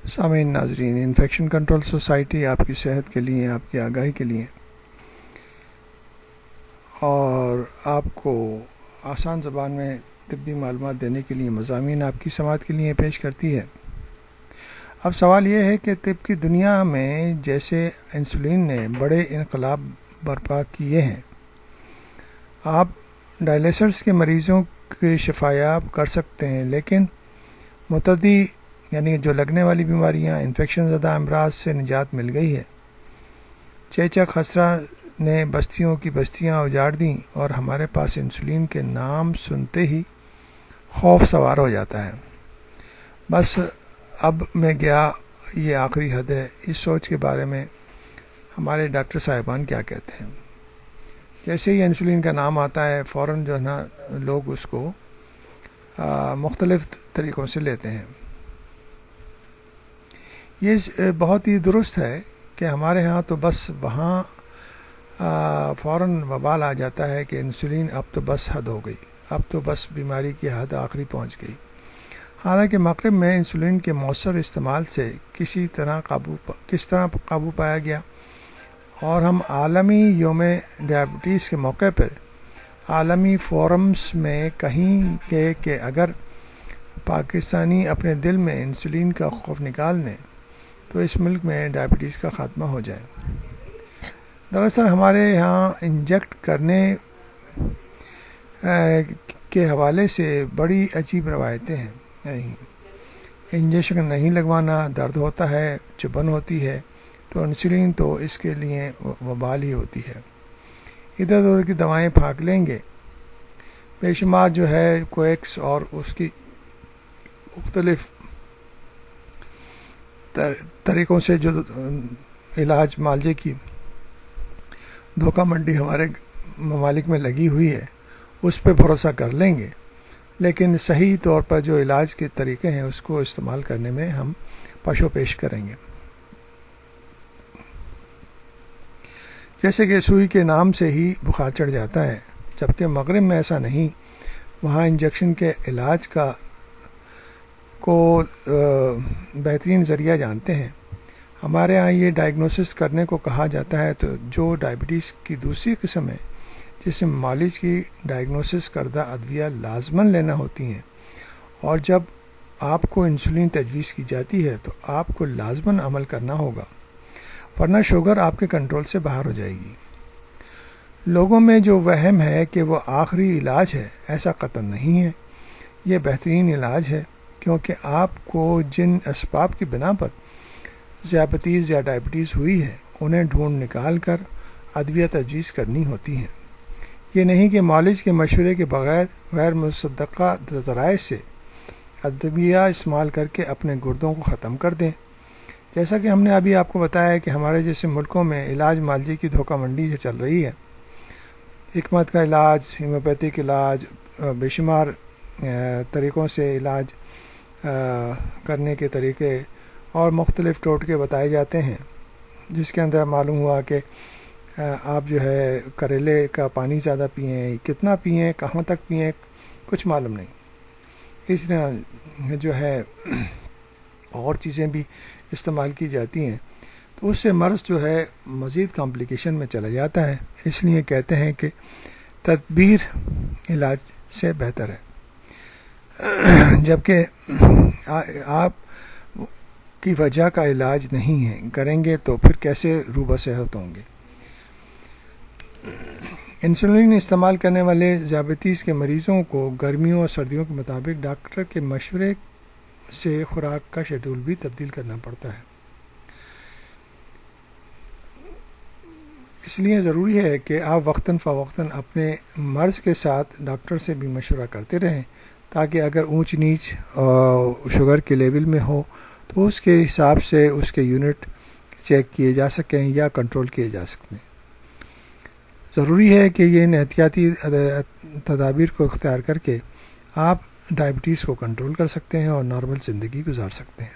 سامعین ناظرین، infection control society آپ کی صحت کے لیے، آپ کی آگاہی کے لیے اور آپ کو آسان زبان میں طبی معلومات دینے کے لیے مضامین آپ کی سماعت کے لیے پیش کرتی ہے۔ اب سوال یہ ہے کہ طب کی دنیا میں جیسے انسولین نے بڑے انقلاب برپا کیے ہیں، آپ ڈائلیسرز کے مریضوں کے شفایاب کر سکتے ہیں، لیکن متعدی یعنی جو لگنے والی بیماریاں، انفیکشن زدہ امراض سے نجات مل گئی ہے۔ چیچک خسرہ نے بستیوں کی بستیاں اجاڑ دیں اور ہمارے پاس انسولین کے نام سنتے ہی خوف سوار ہو جاتا ہے۔ بس اب میں گیا یہ آخری حد ہے۔ اس سوچ کے بارے میں ہمارے ڈاکٹر صاحبان کیا کہتے ہیں؟ جیسے ہی انسولین کا نام آتا ہے فوراً جو ہے نا لوگ اس کو مختلف طریقوں سے لیتے ہیں۔ یہ بہت ہی درست ہے کہ ہمارے ہاں تو بس وہاں فوراً وبال آ جاتا ہے کہ انسولین اب تو بس حد ہو گئی، اب تو بس بیماری کی حد آخری پہنچ گئی۔ حالانکہ مغرب میں انسولین کے مؤثر استعمال سے کس طرح قابو پایا گیا، اور ہم عالمی یوم ڈائبٹیز کے موقع پر عالمی فورمز میں کہیں کہ اگر پاکستانی اپنے دل میں انسولین کا خوف نکال دیں تو اس ملک میں ڈائبٹیز کا خاتمہ ہو جائے۔ دراصل ہمارے یہاں انجیکٹ کرنے کے حوالے سے بڑی عجیب روایتیں ہیں۔ یعنی انجیکشن نہیں لگوانا، درد ہوتا ہے، چبھن ہوتی ہے، تو انسولین تو اس کے لیے وبال ہی ہوتی ہے۔ ادھر ادھر کی دوائیں پھانک لیں گے، بے شمار جو ہے کویکس اور اس کی مختلف طریقوں سے جو علاج معالجے کی دھوکہ منڈی ہمارے ممالک میں لگی ہوئی ہے اس پہ بھروسہ کر لیں گے، لیکن صحیح طور پر جو علاج کے طریقے ہیں اس کو استعمال کرنے میں ہم پشو پیش کریں گے۔ جیسے کہ سوئی کے نام سے ہی بخار چڑھ جاتا ہے، جبکہ مغرب میں ایسا نہیں، وہاں انجیکشن کے علاج کو بہترین ذریعہ جانتے ہیں۔ ہمارے ہاں یہ ڈائگنوسس کرنے کو کہا جاتا ہے تو جو ڈائبٹیز کی دوسری قسم ہے جس میں معالج کی ڈائگنوسس کردہ ادویہ لازماً لینا ہوتی ہیں، اور جب آپ کو انسولین تجویز کی جاتی ہے تو آپ کو لازماً عمل کرنا ہوگا، ورنہ شوگر آپ کے کنٹرول سے باہر ہو جائے گی۔ لوگوں میں جو وہم ہے کہ وہ آخری علاج ہے، ایسا قطعاً نہیں ہے۔ یہ بہترین علاج ہے، کیونکہ آپ کو جن اسباب کی بنا پر ذیابیطیز یا ڈائبٹیز ہوئی ہے انہیں ڈھونڈ نکال کر ادویہ تجویز کرنی ہوتی ہیں۔ یہ نہیں کہ معالج کے مشورے کے بغیر غیر مصدقہ ذرائع سے ادویہ استعمال کر کے اپنے گردوں کو ختم کر دیں۔ جیسا کہ ہم نے ابھی آپ کو بتایا کہ ہمارے جیسے ملکوں میں علاج معالجے کی دھوکہ منڈی جو چل رہی ہے، حکمت کا علاج، ہیموپیتھک علاج، بے شمار طریقوں سے علاج کرنے کے طریقے اور مختلف ٹوٹکے بتائے جاتے ہیں، جس کے اندر معلوم ہوا کہ آپ جو ہے کریلے کا پانی زیادہ پئیں، کتنا پئیں، کہاں تک پئیں، کچھ معلوم نہیں۔ اس طرح جو ہے اور چیزیں بھی استعمال کی جاتی ہیں، تو اس سے مرض جو ہے مزید کمپلیکیشن میں چلا جاتا ہے۔ اس لیے کہتے ہیں کہ تدبیر علاج سے بہتر ہے، جبکہ آپ کی وجہ کا علاج نہیں ہے کریں گے تو پھر کیسے روبہ صحت ہوں گے۔ انسولین استعمال کرنے والے ذیابیطیز کے مریضوں کو گرمیوں اور سردیوں کے مطابق ڈاکٹر کے مشورے سے خوراک کا شیڈول بھی تبدیل کرنا پڑتا ہے۔ اس لیے ضروری ہے کہ آپ وقتاً فوقتاً اپنے مرض کے ساتھ ڈاکٹر سے بھی مشورہ کرتے رہیں، تاکہ اگر اونچ نیچ شوگر کے لیول میں ہو تو اس کے حساب سے اس کے یونٹ چیک کیے جا سکیں یا کنٹرول کیے جا سکیں۔ ضروری ہے کہ یہ احتیاطی تدابیر کو اختیار کر کے آپ ڈائبٹیز کو کنٹرول کر سکتے ہیں اور نارمل زندگی گزار سکتے ہیں۔